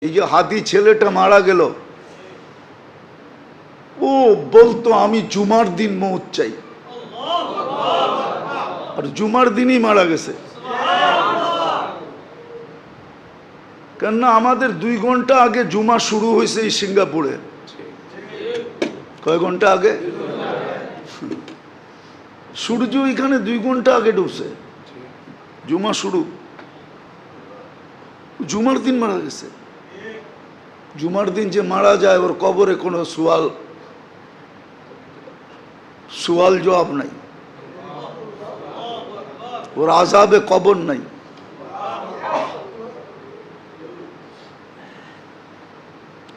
এই যে হাদি ছেলেটা মারা গেল, ও বলতো আমি জুমার দিন মৌত চাই, আর জুমার দিনই মারা গেছে। কেননা আমাদের 2 ঘন্টা আগে জুমা শুরু হয়েছে এই সিঙ্গাপুরে। কয় ঘন্টা আগে? সূর্য এখানে 2 ঘন্টা আগে ঢুকছে, জুমা শুরু। জুমার দিন মারা গেছে। জুমার দিন যে মারা যায় ওর কবরে কোনো সুয়াল জবাব নাই, ওর আযাবে কবর নাই।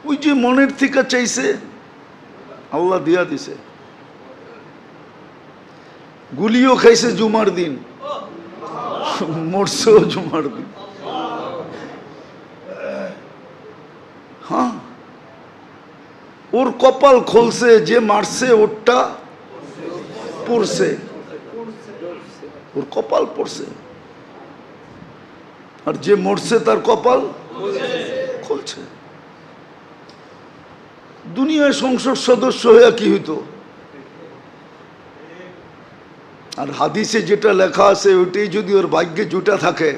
ওই যে মনের থেকে চাইছে আল্লাহ দিয়া দিছে। গুলিও খাইছে জুমার দিন, মরছেও জুমার দিন। হ্যাঁ, ওর কপাল খুলছে, যে মারছে ওরটা পড়ছে, ওর কপাল পড়ছে, আর যে মরছে তার কপাল খুলছে। দুনিয়ায় সংসদ সদস্য হইয়া কি হইতো? আর হাদিসে যেটা লেখা আছে ওইটাই যদি ওর ভাগ্যে জুটা থাকে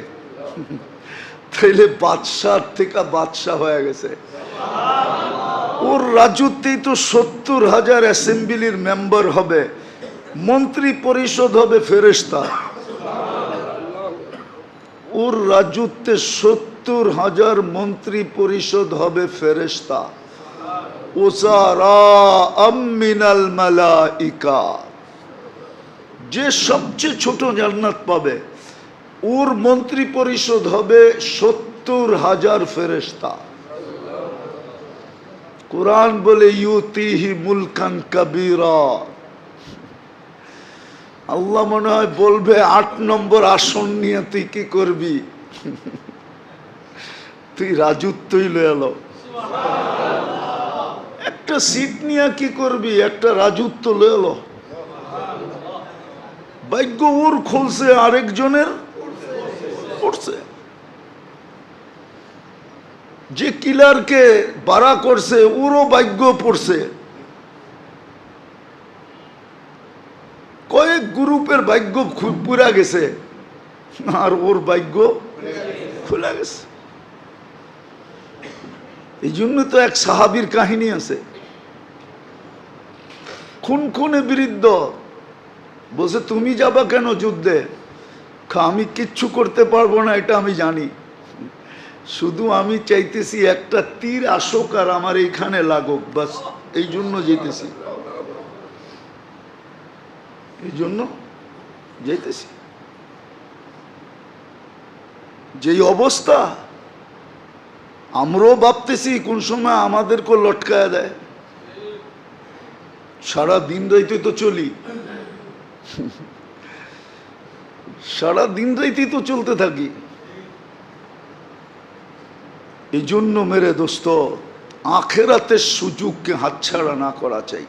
তাইলে বাদশাহ থেকে বাদশাহ হয়ে গেছে। ওর রাজত্বেই তো 70,000 অ্যাসেম্বলির মেম্বার হবে, মন্ত্রী পরিষদ হবে ফেরেশতা। ওর রাজত্বে 70,000 মন্ত্রী পরিষদ হবে ফেরেশতা। উসারাআম মিনাল মালাইকা, যে সবচেয়ে ছোট জান্নাত পাবে ওর মন্ত্রী পরিষদ হবে 70,000 ফেরেশতা। কুরআন বলে ইউতিহি মুলকান কাবীরা। আল্লাহ মনে হয় বলবে 8 নম্বর আসন নিয়ে তুই কি করবি? তুই রাজত্বই লয়ে এলো। একটা সিট নিয়ে কি করবি? একটা রাজত্ব লয়ে এলো। ভাগ্য ওর খুলছে, আরেকজনের পড়ছে। যে কিলারকে বাড়া করছে ওরও ভাগ্য পড়ছে। কয়েক গ্রুপের ভাগ্য পুরা গেছে, আর ওর ভাগ্য খুলে গেছে। এই জন্য তো এক সাহাবীর কাহিনী আছে, খুনে বিরুদ্ধ বলছে তুমি যাবা কেন যুদ্ধে? আমি কিচ্ছু করতে পারবো না এটা আমি জানি, শুধু আমি চাইতেছি একটা তীর আসুক আর আমার এইখানে লাগুক, বাস এই জন্য যেতেছি, এই জন্য যেতেছি। যেই অবস্থা আমরাও ভাবতেছি কোন সময় আমাদেরকে লটকায়া দেয়। সারা দিন রাইতে তো চলি, সারা দিন রাইতেই তো চলতে থাকি। এই জন্য মেরে দোস্ত আখেরাতের সুযোগকে হাতছাড়া না করা চাই।